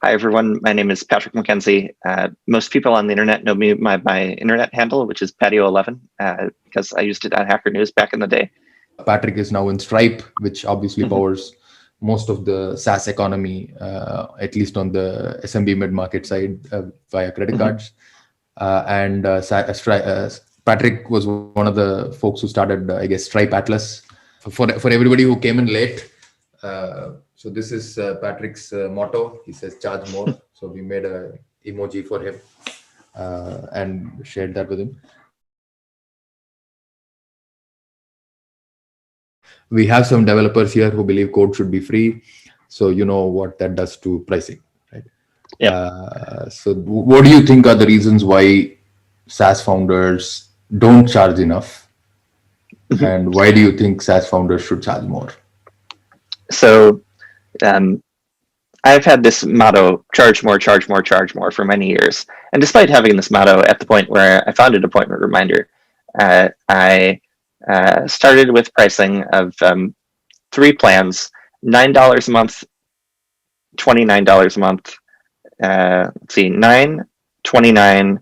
Hi, everyone. My name is Patrick McKenzie. Most people on the internet know me by my internet handle, which is Patio11, because I used it on Hacker News back in the day. Patrick is now in Stripe, which obviously powers most of the SaaS economy, at least on the SMB mid-market side via credit cards. Patrick was one of the folks who started, I guess, Stripe Atlas. For everybody who came in late, so this is Patrick's motto. He says, "Charge more." So we made a emoji for him and shared that with him. We have some developers here who believe code should be free. So you know what that does to pricing, right? Yeah. So what do you think are the reasons why SaaS founders don't charge enough? And why do you think SaaS founders should charge more? So I've had this motto, charge more, charge more, charge more, for many years. And despite having this motto at the point where I founded Appointment Reminder, I started with pricing of 3 plans, $9 a month, $29 a month, let's see, 9, 29,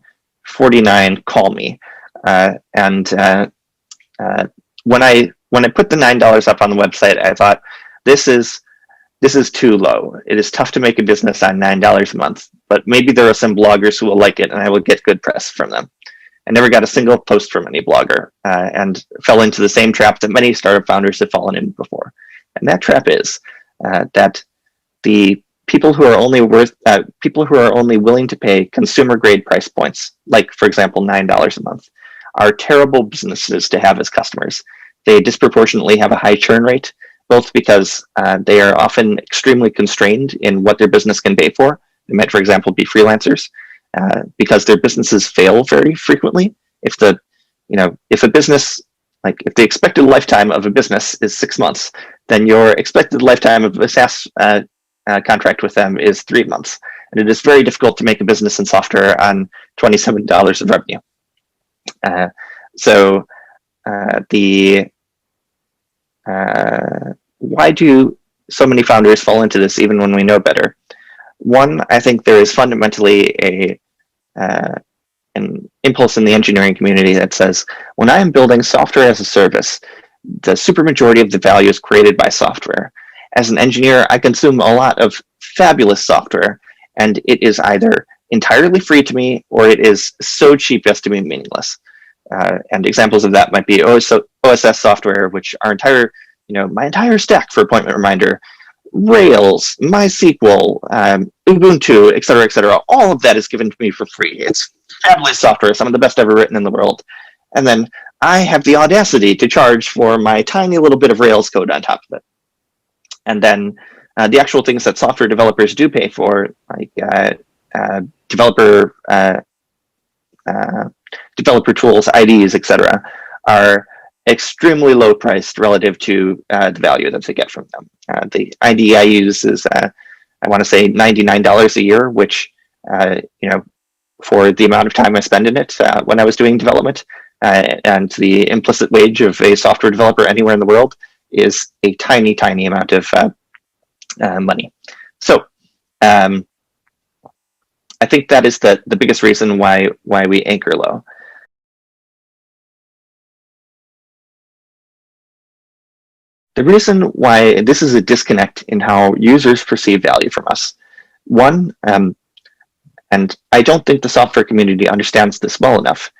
49, call me. And when I put the $9 up on the website, I thought, this is too low. It is tough to make a business on $9 a month, but maybe there are some bloggers who will like it and I will get good press from them. I never got a single post from any blogger and fell into the same trap that many startup founders have fallen in before. And that trap is that the people who are only willing to pay consumer grade price points, like for example $9 a month, are terrible businesses to have as customers. They disproportionately have a high churn rate, both because they are often extremely constrained in what their business can pay for. They might, for example, be freelancers, because their businesses fail very frequently. If the expected lifetime of a business is 6 months, then your expected lifetime of a SaaS contract with them is 3 months. And it is very difficult to make a business in software on $27 of revenue. Why do so many founders fall into this even when we know better? One, I think there is fundamentally an impulse in the engineering community that says, when I am building software as a service, the supermajority of the value is created by software. As an engineer, I consume a lot of fabulous software, and it is either entirely free to me or it is so cheap as to be meaningless. And examples of that might be OSS software, which my entire stack for Appointment Reminder, Rails, MySQL, Ubuntu, et cetera, all of that is given to me for free. It's fabulous software, some of the best ever written in the world. And then I have the audacity to charge for my tiny little bit of Rails code on top of it. And then the actual things that software developers do pay for, like developer tools, IDs, etc., are extremely low priced relative to the value that they get from them. The ID I use is, I want to say, $99 a year, which, for the amount of time I spend in it when I was doing development, and the implicit wage of a software developer anywhere in the world, is a tiny, tiny amount of money. So I think that is the biggest reason why we anchor low. The reason why this is a disconnect in how users perceive value from us. One, and I don't think the software community understands this well enough.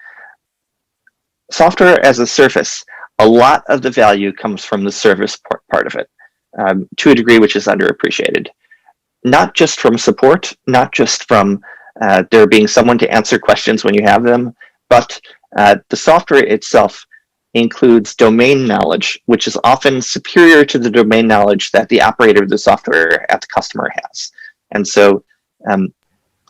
Software as a service, a lot of the value comes from the service part of it, to a degree which is underappreciated. Not just from support, not just from there being someone to answer questions when you have them, but the software itself includes domain knowledge, which is often superior to the domain knowledge that the operator of the software at the customer has. And so,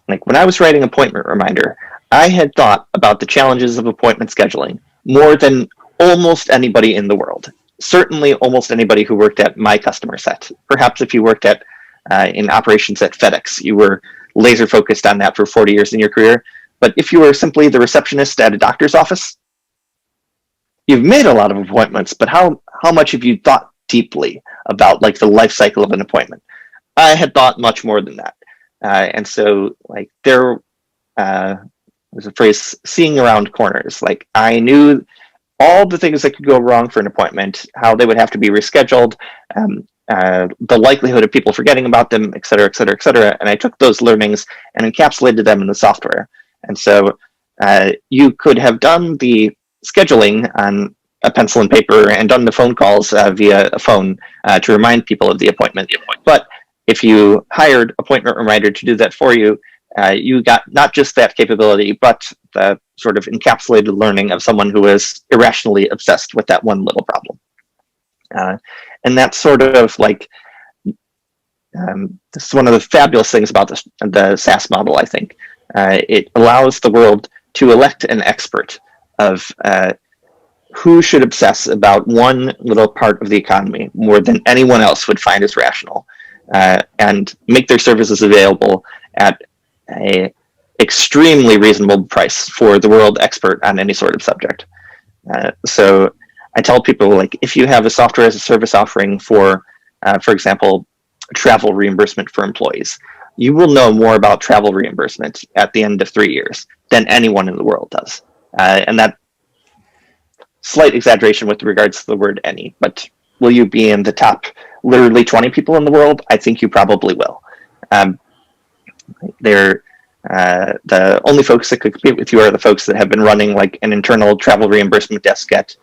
like when I was writing Appointment Reminder, I had thought about the challenges of appointment scheduling more than almost anybody in the world. Certainly almost anybody who worked at my customer set. Perhaps if you worked in operations at FedEx, you were laser focused on that for 40 years in your career. But if you were simply the receptionist at a doctor's office, you've made a lot of appointments, but how much have you thought deeply about like the life cycle of an appointment? I had thought much more than that. And so like there was a phrase, seeing around corners. Like I knew all the things that could go wrong for an appointment, how they would have to be rescheduled, the likelihood of people forgetting about them, et cetera, et cetera, et cetera. And I took those learnings and encapsulated them in the software. And so you could have done the scheduling on a pencil and paper and done the phone calls via a phone to remind people of the appointment. But if you hired Appointment Reminder to do that for you, you got not just that capability, but the sort of encapsulated learning of someone who is irrationally obsessed with that one little problem. And that's sort of like, this is one of the fabulous things about the SaaS model, I think. It allows the world to elect an expert of who should obsess about one little part of the economy more than anyone else would find as rational, and make their services available at a extremely reasonable price for the world expert on any sort of subject. So I tell people, like, if you have a software as a service offering for example, travel reimbursement for employees, you will know more about travel reimbursement at the end of 3 years than anyone in the world does. And that slight exaggeration with regards to the word any, but will you be in the top literally 20 people in the world? I think you probably will. They're the only folks that could compete with you are the folks that have been running like an internal travel reimbursement desk at,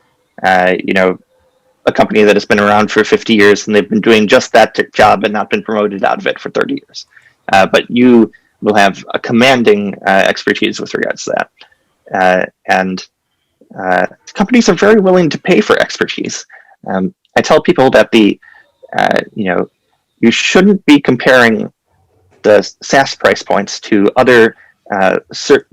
a company that has been around for 50 years, and they've been doing just that job and not been promoted out of it for 30 years. But you will have a commanding expertise with regards to that. And companies are very willing to pay for expertise. I tell people that you shouldn't be comparing the SaaS price points to other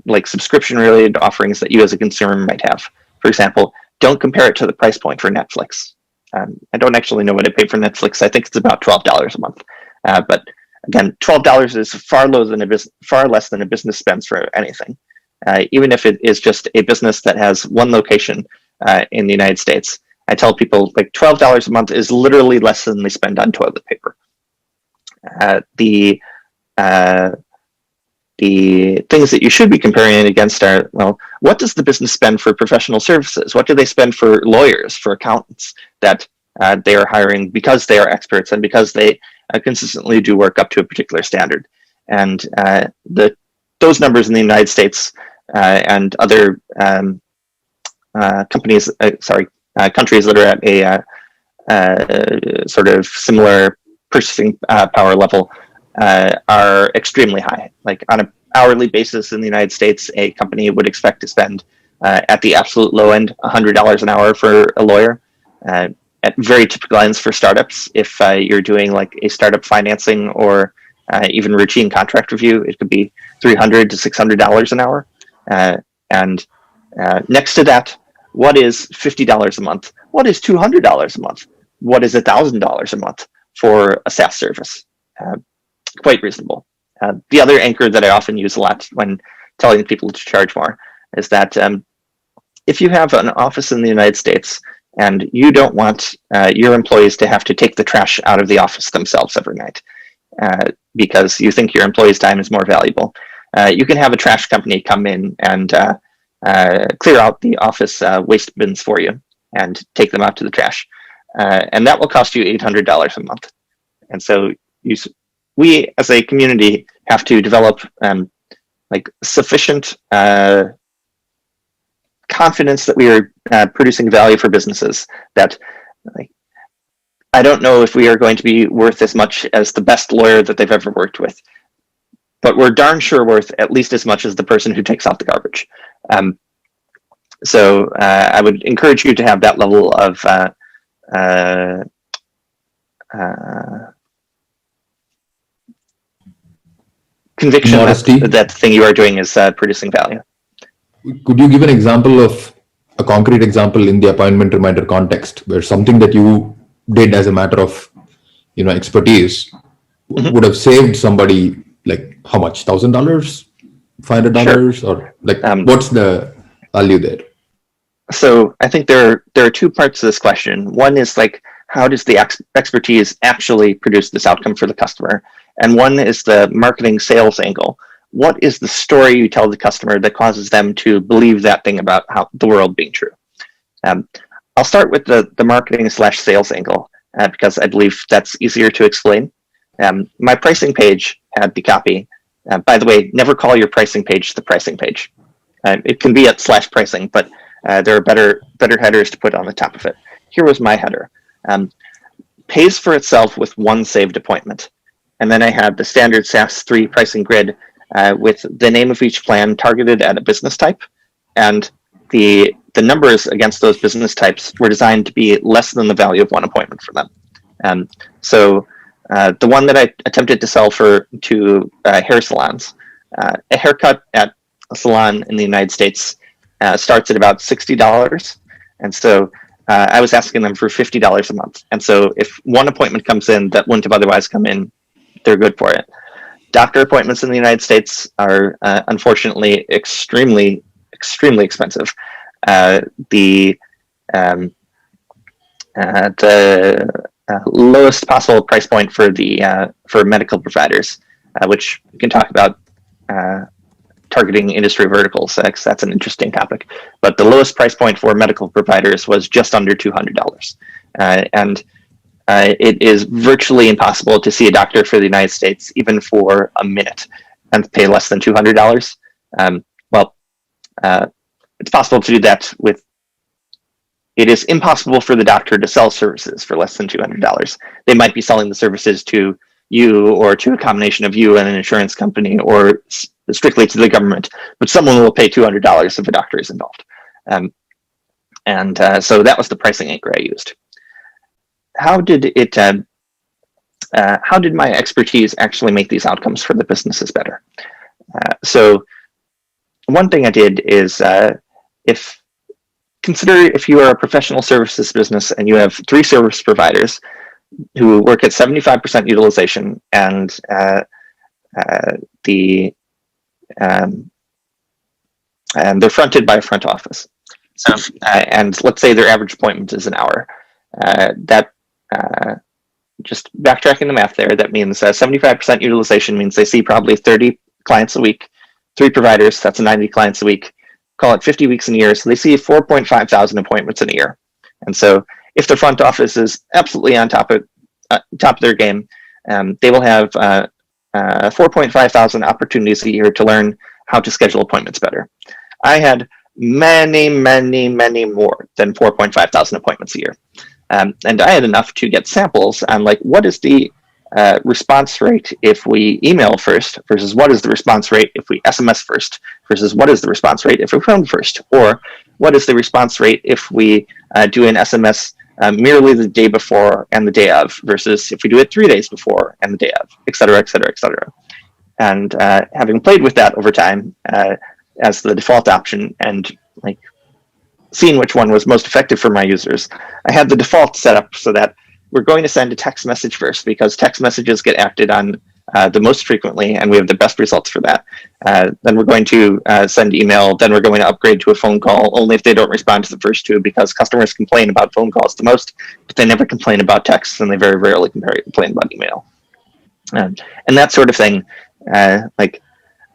like subscription-related offerings that you as a consumer might have. For example, don't compare it to the price point for Netflix. I don't actually know what I pay for Netflix. I think it's about $12 a month. But again, $12 is far less than a business spends for anything. Even if it is just a business that has one location in the United States, I tell people like $12 a month is literally less than they spend on toilet paper. The things that you should be comparing it against are, well, what does the business spend for professional services? What do they spend for lawyers, for accountants that they are hiring because they are experts and because they consistently do work up to a particular standard? And those numbers in the United States and other countries that are at a sort of similar purchasing power level are extremely high. Like on an hourly basis in the United States, a company would expect to spend at the absolute low end $100 an hour for a lawyer. At very typical ends for startups, if you're doing like a startup financing or even routine contract review, it could be $300 to $600 an hour. And next to that, what is $50 a month? What is $200 a month? What is $1,000 a month for a SaaS service? Quite reasonable. The other anchor that I often use a lot when telling people to charge more is that if you have an office in the United States and you don't want your employees to have to take the trash out of the office themselves every night because you think your employees' time is more valuable, you can have a trash company come in and clear out the office waste bins for you and take them out to the trash. And that will cost you $800 a month. And so we as a community have to develop like sufficient confidence that we are producing value for businesses that I don't know if we are going to be worth as much as the best lawyer that they've ever worked with, but we're darn sure worth at least as much as the person who takes out the garbage. So I would encourage you to have that level of conviction that the thing you are doing is producing value. Could you give an example of a concrete example in the appointment reminder context where something that you did as a matter of expertise would have saved somebody like how much? $1,000, $500, sure. Or like what's the value there? So I think there are two parts to this question. One is like, how does the expertise actually produce this outcome for the customer? And one is the marketing sales angle. What is the story you tell the customer that causes them to believe that thing about how the world being true? I'll start with the marketing / sales angle because I believe that's easier to explain. My pricing page had the copy. By the way, never call your pricing page the pricing page. It can be at /pricing, but there are better headers to put on the top of it. Here was my header. Pays for itself with one saved appointment. And then I had the standard SaaS 3 pricing grid with the name of each plan targeted at a business type. And the numbers against those business types were designed to be less than the value of one appointment for them. So the one that I attempted to sell to hair salons, a haircut at a salon in the United States starts at about $60. And so I was asking them for $50 a month. And so if one appointment comes in that wouldn't have otherwise come in, they're good for it. Doctor appointments in the United States are unfortunately extremely expensive. The lowest possible price point for medical providers, which we can talk about targeting industry verticals. That's an interesting topic. But the lowest price point for medical providers was just under $200, and it is virtually impossible to see a doctor for the United States even for a minute and pay less than $200. It's possible to do that with. It is impossible for the doctor to sell services for less than $200. They might be selling the services to you or to a combination of you and an insurance company or strictly to the government, but someone will pay $200 if a doctor is involved. So that was the pricing anchor I used. How did my expertise actually make these outcomes for the businesses better? So one thing I did is consider if you are a professional services business and you have 3 service providers who work at 75% utilization, and they're fronted by a front office. So, and let's say their average appointment is an hour. Just backtracking the math there, that means 75% utilization means they see probably 30 clients a week. 3 providers, that's 90 clients a week. Call it 50 weeks in a year, so they see 4.5 thousand appointments in a year. And so if the front office is absolutely on top of their game, they will have 4.5 thousand opportunities a year to learn how to schedule appointments better. I had many more than 4.5 thousand appointments a year. And I had enough to get samples on what is the response rate if we email first versus what is the response rate if we SMS first versus what is the response rate if we phone first, or what is the response rate if we do an SMS merely the day before and the day of versus if we do it 3 days before and the day of, et cetera, et cetera, et cetera. And having played with that over time as the default option and seeing which one was most effective for my users, I had the default set up so that we're going to send a text message first because text messages get acted on the most frequently, and we have the best results for that. Then we're going to send email. Then we're going to upgrade to a phone call only if they don't respond to the first 2, because customers complain about phone calls the most, but they never complain about texts, and they very rarely complain about email. And that sort of thing,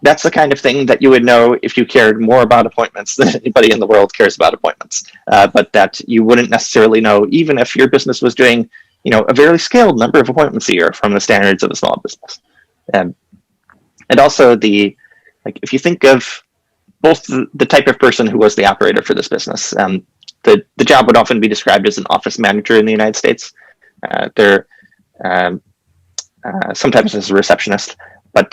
that's the kind of thing that you would know if you cared more about appointments than anybody in the world cares about appointments, but that you wouldn't necessarily know even if your business was doing a very scaled number of appointments a year from the standards of a small business. And also if you think of both the type of person who was the operator for this business, the job would often be described as an office manager in the United States. They're sometimes as a receptionist, but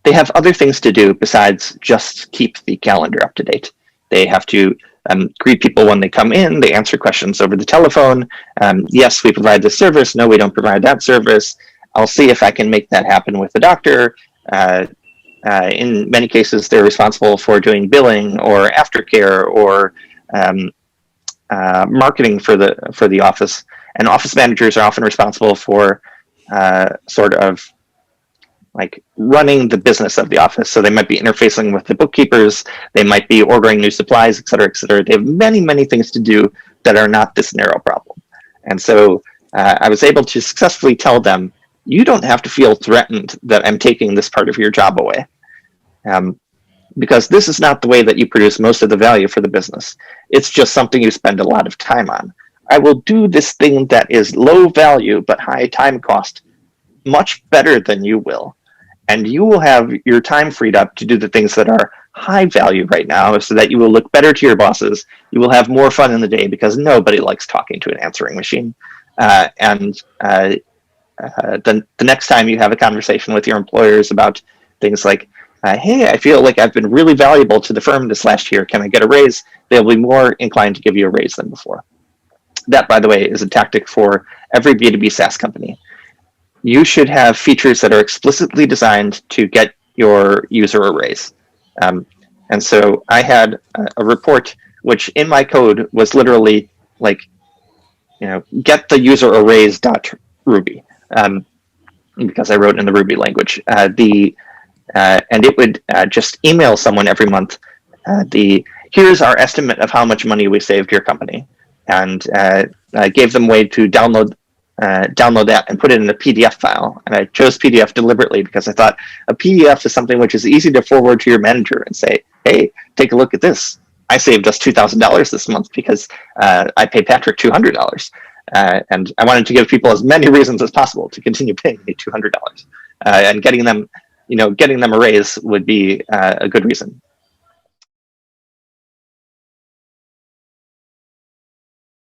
they have other things to do besides just keep the calendar up to date. They have to greet people when they come in. They answer questions over the telephone. Yes, we provide this service. No, we don't provide that service. I'll see if I can make that happen with the doctor. In many cases, they're responsible for doing billing or aftercare or marketing for the office. And office managers are often responsible for sort of running the business of the office. So they might be interfacing with the bookkeepers, they might be ordering new supplies, et cetera, et cetera. They have many things to do that are not this narrow problem. And so I was able to successfully tell them, you don't have to feel threatened that I'm taking this part of your job away. Because this is not the way that you produce most of the value for the business. It's just something you spend a lot of time on. I will do this thing that is low value but high time cost much better than you will. And you will have your time freed up to do the things that are high value right now so that you will look better to your bosses. You will have more fun in the day because nobody likes talking to an answering machine. The next time you have a conversation with your employers about things like, hey, I feel like I've been really valuable to the firm this last year. Can I get a raise? They'll be more inclined to give you a raise than before. That, by the way, is a tactic for every B2B SaaS company. You should have features that are explicitly designed to get your user a raise. And so I had a report which in my code was literally like, get the user a raise .ruby, because I wrote in the Ruby language. And it would just email someone every month, here's our estimate of how much money we saved your company. And I gave them a way to download that and put it in a PDF file. And I chose PDF deliberately because I thought a PDF is something which is easy to forward to your manager and say, hey, take a look at this. I saved us $2,000 this month because I paid Patrick $200. And I wanted to give people as many reasons as possible to continue paying me $200. And getting them a raise would be a good reason.